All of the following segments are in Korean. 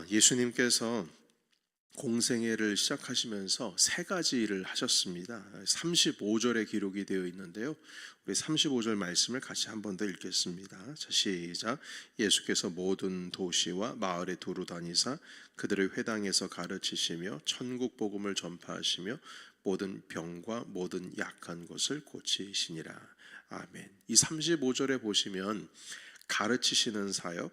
예수님께서 공생애를 시작하시면서 세 가지 일을 하셨습니다. 35절에 기록이 되어 있는데요. 우리 35절 말씀을 같이 한 번 더 읽겠습니다. 자, 시작. 예수께서 모든 도시와 마을에 두루 다니사 그들의 회당에서 가르치시며 천국 복음을 전파하시며 모든 병과 모든 약한 것을 고치시니라. 아멘. 이 35절에 보시면 가르치시는 사역,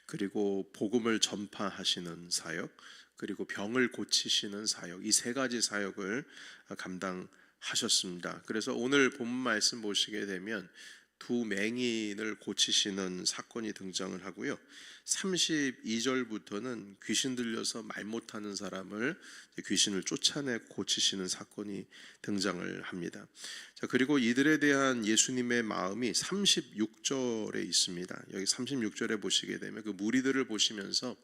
그리고 복음을 전파하시는 사역, 그리고 병을 고치시는 사역, 이 세 가지 사역을 감당하셨습니다. 그래서 오늘 본문 말씀 보시게 되면 두 맹인을 고치시는 사건이 등장을 하고요. 32절부터는 귀신 들려서 말 못하는 사람을 귀신을 쫓아내 고치시는 사건이 등장을 합니다. 자, 그리고 이들에 대한 예수님의 마음이 36절에 있습니다. 여기 36절에 보시게 되면 그 무리들을 보시면서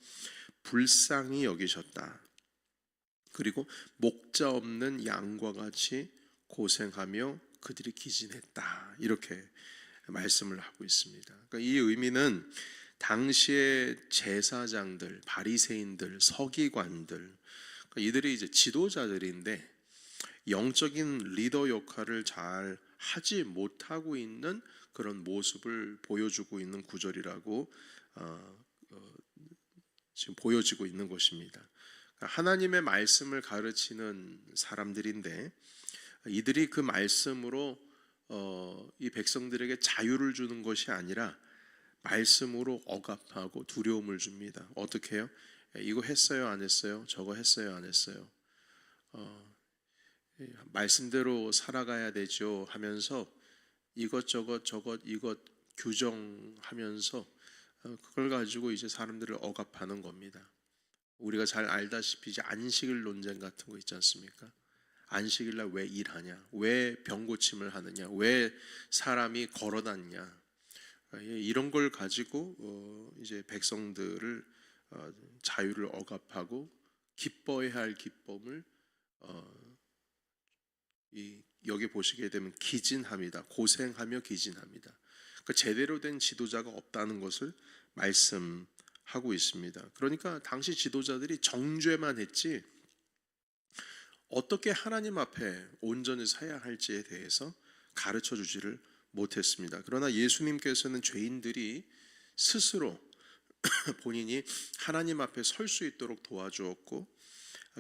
불쌍히 여기셨다. 그리고 목자 없는 양과 같이 고생하며 그들이 기진했다. 이렇게 말씀을 하고 있습니다. 그러니까 이 의미는 당시의 제사장들, 바리새인들, 서기관들, 그러니까 이들이 이제 지도자들인데 영적인 리더 역할을 잘 하지 못하고 있는 그런 모습을 보여주고 있는 구절이라고 지금 보여지고 있는 것입니다. 하나님의 말씀을 가르치는 사람들인데 이들이 그 말씀으로 이 백성들에게 자유를 주는 것이 아니라 말씀으로 억압하고 두려움을 줍니다. 어떻게 해요? 이거 했어요, 안 했어요? 저거 했어요, 안 했어요? 말씀대로 살아가야 되죠 하면서 이것저것 저것 이것 규정하면서 그걸 가지고 이제 사람들을 억압하는 겁니다. 우리가 잘 알다시피 이제 안식일 논쟁 같은 거 있지 않습니까? 안식일날 왜 일하냐? 왜 병고침을 하느냐? 왜 사람이 걸어다니냐? 이런 걸 가지고 이제 백성들을 자유를 억압하고 기뻐해야 할 기쁨을 여기 보시게 되면 기진합니다. 고생하며 기진합니다. 그러니까 제대로 된 지도자가 없다는 것을 말씀하고 있습니다. 그러니까 당시 지도자들이 정죄만 했지 어떻게 하나님 앞에 온전히 서야 할지에 대해서 가르쳐 주지를 못했습니다. 그러나 예수님께서는 죄인들이 스스로 본인이 하나님 앞에 설 수 있도록 도와주었고,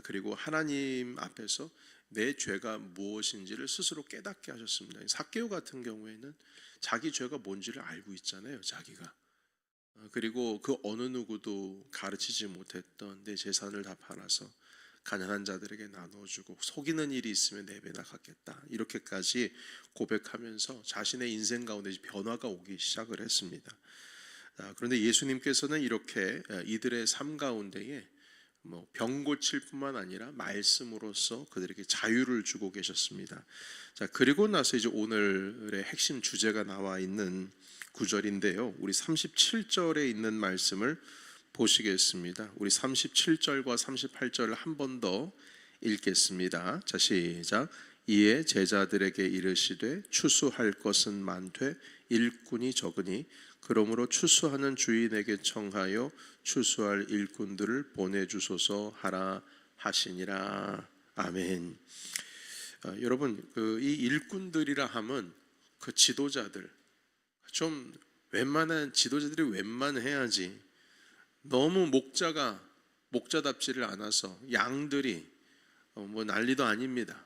그리고 하나님 앞에서 내 죄가 무엇인지를 스스로 깨닫게 하셨습니다. 삭개오 같은 경우에는 자기 죄가 뭔지를 알고 있잖아요, 자기가. 그리고 그 어느 누구도 가르치지 못했던 내 재산을 다 팔아서 가난한 자들에게 나눠주고 속이는 일이 있으면 네 배나 갚겠다, 이렇게까지 고백하면서 자신의 인생 가운데 변화가 오기 시작을 했습니다. 그런데 예수님께서는 이렇게 이들의 삶 가운데에 병 고칠 뿐만 아니라 말씀으로써 그들에게 자유를 주고 계셨습니다. 자, 그리고 나서 이제 오늘의 핵심 주제가 나와 있는 구절인데요. 우리 37절에 있는 말씀을 보시겠습니다. 우리 37절과 38절을 한 번 더 읽겠습니다. 자, 시작. 이에 제자들에게 이르시되 추수할 것은 많되 일꾼이 적으니 그러므로 추수하는 주인에게 청하여 추수할 일꾼들을 보내주소서 하라 하시니라. 아멘. 여러분, 이 일꾼들이라 함은 그 지도자들, 좀 웬만한 지도자들이 웬만해야지 너무 목자답지를 않아서 양들이 난리도 아닙니다.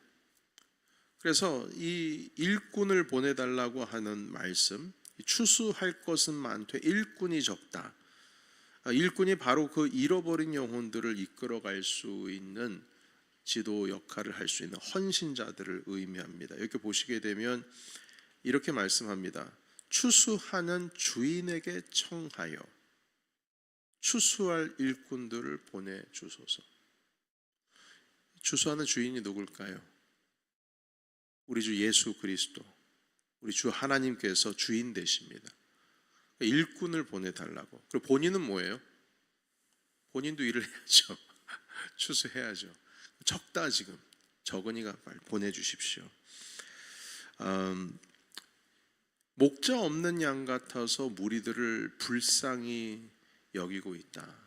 그래서 이 일꾼을 보내달라고 하는 말씀, 추수할 것은 많되 일꾼이 적다. 일꾼이 바로 그 잃어버린 영혼들을 이끌어갈 수 있는 지도 역할을 할 수 있는 헌신자들을 의미합니다. 이렇게 보시게 되면 이렇게 말씀합니다. 추수하는 주인에게 청하여 추수할 일꾼들을 보내주소서. 추수하는 주인이 누굴까요? 우리 주 예수 그리스도, 우리 주 하나님께서 주인 되십니다. 일꾼을 보내달라고. 그리고 본인은 뭐예요? 본인도 일을 해야죠. 추수해야죠. 적다 지금. 적으니까 빨리 보내주십시오. 목자 없는 양 같아서 무리들을 불쌍히 여기고 있다.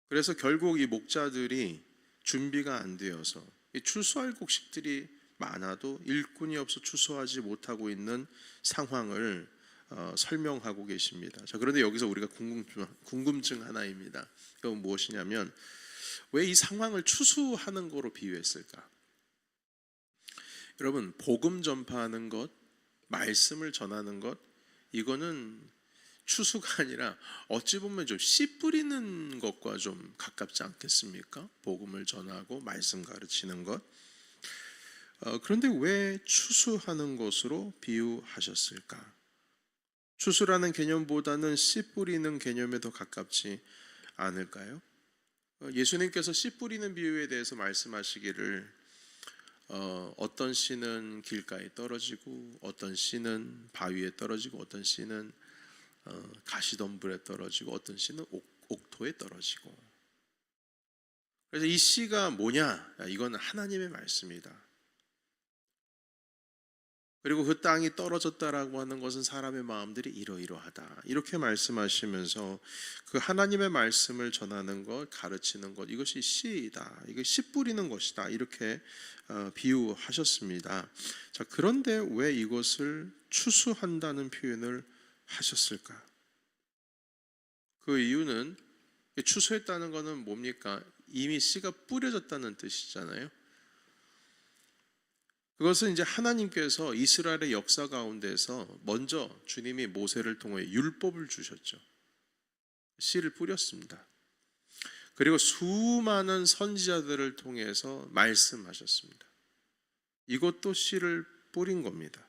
그래서 결국 이 목자들이 준비가 안 되어서 이 추수할 곡식들이 많아도 일꾼이 없어 추수하지 못하고 있는 상황을 설명하고 계십니다. 자, 그런데 여기서 우리가 궁금증 하나입니다. 그건 무엇이냐면 왜 이 상황을 추수하는 거로 비유했을까? 여러분, 복음 전파하는 것, 말씀을 전하는 것, 이거는 추수가 아니라 어찌 보면 좀 씨 뿌리는 것과 좀 가깝지 않겠습니까? 복음을 전하고 말씀 가르치는 것. 그런데 왜 추수하는 것으로 비유하셨을까? 추수라는 개념보다는 씨 뿌리는 개념에 더 가깝지 않을까요? 예수님께서 씨 뿌리는 비유에 대해서 말씀하시기를 어떤 씨는 길가에 떨어지고 어떤 씨는 바위에 떨어지고 어떤 씨는 가시덤불에 떨어지고 어떤 씨는 옥토에 떨어지고. 그래서 이 씨가 뭐냐? 이건 하나님의 말씀이다. 그리고 그 땅이 떨어졌다라고 하는 것은 사람의 마음들이 이러이러하다. 이렇게 말씀하시면서 그 하나님의 말씀을 전하는 것, 가르치는 것, 이것이 씨이다. 이게 씨 뿌리는 것이다. 이렇게 비유하셨습니다. 자, 그런데 왜 이것을 추수한다는 표현을 하셨을까? 그 이유는 추수했다는 것은 뭡니까? 이미 씨가 뿌려졌다는 뜻이잖아요. 그것은 이제 하나님께서 이스라엘의 역사 가운데서 먼저 주님이 모세를 통해 율법을 주셨죠. 씨를 뿌렸습니다. 그리고 수많은 선지자들을 통해서 말씀하셨습니다. 이것도 씨를 뿌린 겁니다.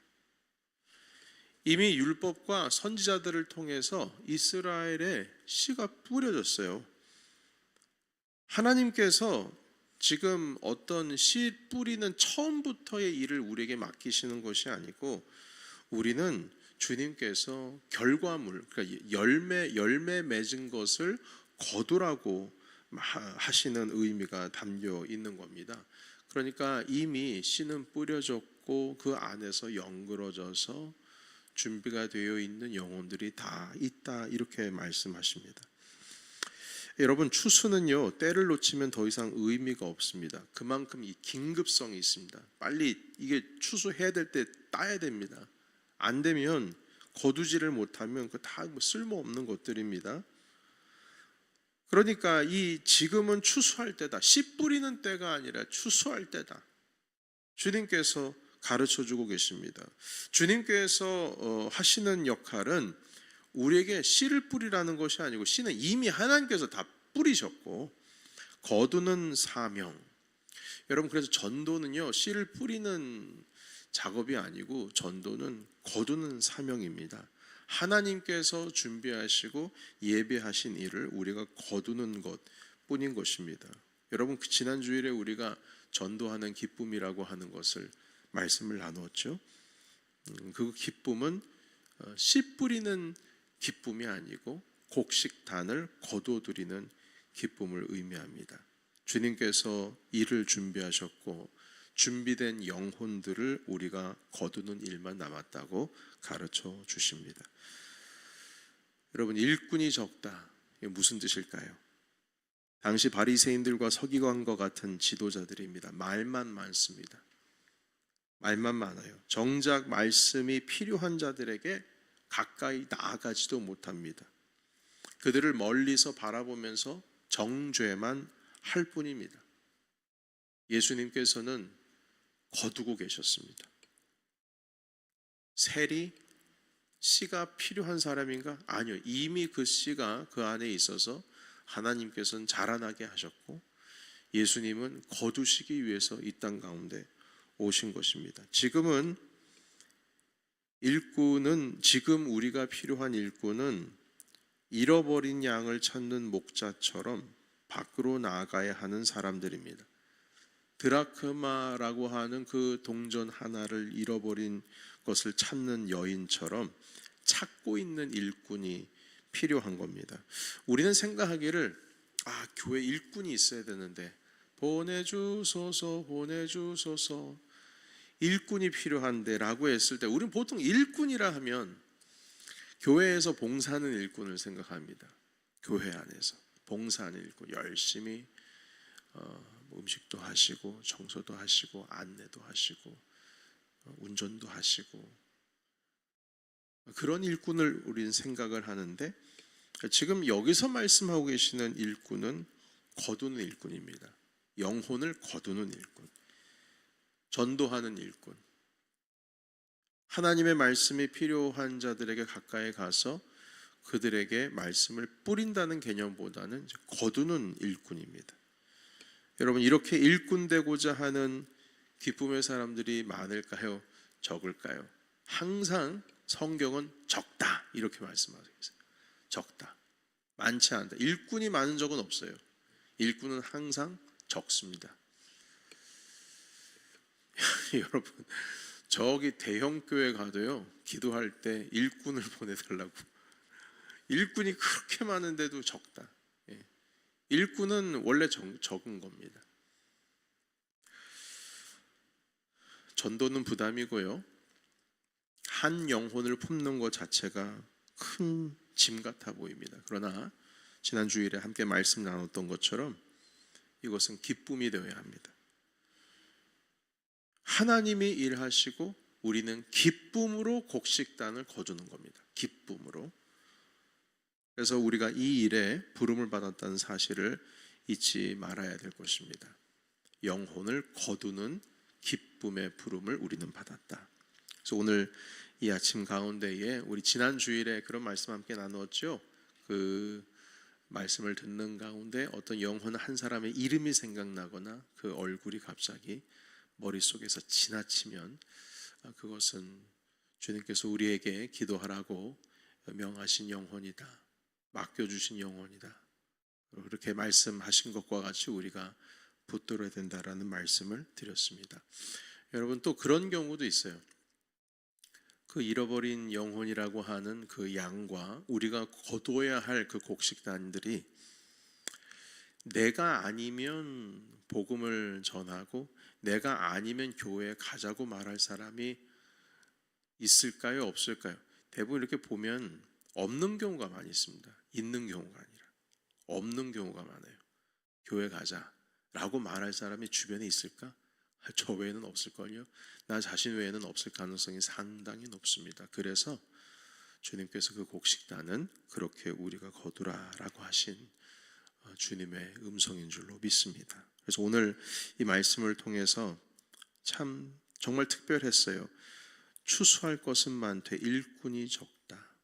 이미 율법과 선지자들을 통해서 이스라엘에 씨가 뿌려졌어요. 하나님께서 지금 어떤 씨 뿌리는 처음부터의 일을 우리에게 맡기시는 것이 아니고 우리는 주님께서 결과물, 그러니까 열매 맺은 것을 거두라고 하시는 의미가 담겨 있는 겁니다. 그러니까 이미 씨는 뿌려졌고 그 안에서 연그러져서 준비가 되어 있는 영혼들이 다 있다, 이렇게 말씀하십니다. 여러분, 추수는요, 때를 놓치면 더 이상 의미가 없습니다. 그만큼 이 긴급성이 있습니다. 빨리 이게 추수해야 될 때 따야 됩니다. 안 되면 거두지를 못하면 그 다 쓸모없는 것들입니다. 그러니까 이 지금은 추수할 때다. 씨 뿌리는 때가 아니라 추수할 때다. 주님께서 가르쳐주고 계십니다. 주님께서 하시는 역할은 우리에게 씨를 뿌리라는 것이 아니고 씨는 이미 하나님께서 다 뿌리셨고 거두는 사명. 여러분, 그래서 전도는요, 씨를 뿌리는 작업이 아니고 전도는 거두는 사명입니다. 하나님께서 준비하시고 예배하신 일을 우리가 거두는 것 뿐인 것입니다. 여러분, 지난 주일에 우리가 전도하는 기쁨이라고 하는 것을 말씀을 나누었죠. 그 기쁨은 씨 뿌리는 기쁨이 아니고 곡식단을 거두어드리는 기쁨을 의미합니다. 주님께서 일을 준비하셨고 준비된 영혼들을 우리가 거두는 일만 남았다고 가르쳐 주십니다. 여러분, 일꾼이 적다, 이게 무슨 뜻일까요? 당시 바리새인들과 서기관과 같은 지도자들입니다. 말만 많습니다. 말만 많아요. 정작 말씀이 필요한 자들에게 가까이 나아가지도 못합니다. 그들을 멀리서 바라보면서 정죄만 할 뿐입니다. 예수님께서는 거두고 계셨습니다. 셀이 씨가 필요한 사람인가? 아니요. 이미 그 씨가 그 안에 있어서 하나님께서는 자라나게 하셨고 예수님은 거두시기 위해서 이 땅 가운데 오신 것입니다. 지금 우리가 필요한 일꾼은 잃어버린 양을 찾는 목자처럼 밖으로 나아가야 하는 사람들입니다. 드라크마라고 하는 그 동전 하나를 잃어버린 것을 찾는 여인처럼 찾고 있는 일꾼이 필요한 겁니다. 우리는 생각하기를 교회 일꾼이 있어야 되는데 보내주소서 일꾼이 필요한데 라고 했을 때 우리는 보통 일꾼이라 하면 교회에서 봉사하는 일꾼을 생각합니다. 교회 안에서. 봉사하는 일꾼, 열심히 음식도 하시고 청소도 하시고 안내도 하시고 운전도 하시고 그런 일꾼을 우리는 생각을 하는데, 지금 여기서 말씀하고 계시는 일꾼은 거두는 일꾼입니다. 영혼을 거두는 일꾼, 전도하는 일꾼, 하나님의 말씀이 필요한 자들에게 가까이 가서 그들에게 말씀을 뿌린다는 개념보다는 거두는 일꾼입니다. 여러분, 이렇게 일꾼 되고자 하는 기쁨의 사람들이 많을까요? 적을까요? 항상 성경은 적다 이렇게 말씀하고 있어요. 적다, 많지 않다. 일꾼이 많은 적은 없어요. 일꾼은 항상 적습니다. 여러분, 저기 대형 교회 가도요, 기도할 때 일꾼을 보내달라고. 일꾼이 그렇게 많은데도 적다. 일꾼은 원래 적은 겁니다. 전도는 부담이고요, 한 영혼을 품는 것 자체가 큰 짐 같아 보입니다. 그러나 지난 주일에 함께 말씀 나눴던 것처럼 이것은 기쁨이 되어야 합니다. 하나님이 일하시고 우리는 기쁨으로 곡식단을 거두는 겁니다. 기쁨으로. 그래서 우리가 이 일에 부름을 받았다는 사실을 잊지 말아야 될 것입니다. 영혼을 거두는 기쁨의 부름을 우리는 받았다. 그래서 오늘 이 아침 가운데에 우리 지난 주일에 그런 말씀 함께 나누었죠. 그 말씀을 듣는 가운데 어떤 영혼 한 사람의 이름이 생각나거나 그 얼굴이 갑자기 머릿속에서 지나치면 그것은 주님께서 우리에게 기도하라고 명하신 영혼이다, 맡겨주신 영혼이다, 그렇게 말씀하신 것과 같이 우리가 붙들어야 된다라는 말씀을 드렸습니다. 여러분, 또 그런 경우도 있어요. 그 잃어버린 영혼이라고 하는 그 양과 우리가 거둬야 할 그 곡식단들이 내가 아니면 복음을 전하고 내가 아니면 교회에 가자고 말할 사람이 있을까요? 없을까요? 대부분 이렇게 보면 없는 경우가 많이 있습니다. 있는 경우가 아니라 없는 경우가 많아요. 교회 가자라고 말할 사람이 주변에 있을까? 저 외에는 없을걸요. 나 자신 외에는 없을 가능성이 상당히 높습니다. 그래서 주님께서 그 곡식단은 그렇게 우리가 거두라라고 하신 주님의 음성인 줄로 믿습니다. 그래서 오늘 이 말씀을 통해서 참 정말 특별했어요. 추수할 것은 많되 일꾼이 적다.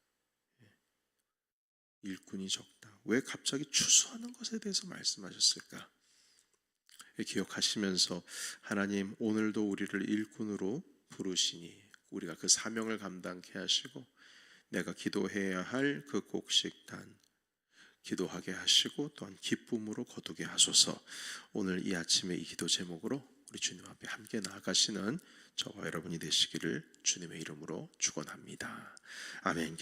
일꾼이 적다. 왜 갑자기 추수하는 것에 대해서 말씀하셨을까? 기억하시면서 하나님, 오늘도 우리를 일꾼으로 부르시니 우리가 그 사명을 감당케 하시고 내가 기도해야 할 그 곡식단 기도하게 하시고 또한 기쁨으로 거두게 하소서. 오늘 이 아침에 이 기도 제목으로 우리 주님 앞에 함께 나아가시는 저와 여러분이 되시기를 주님의 이름으로 축원합니다. 아멘.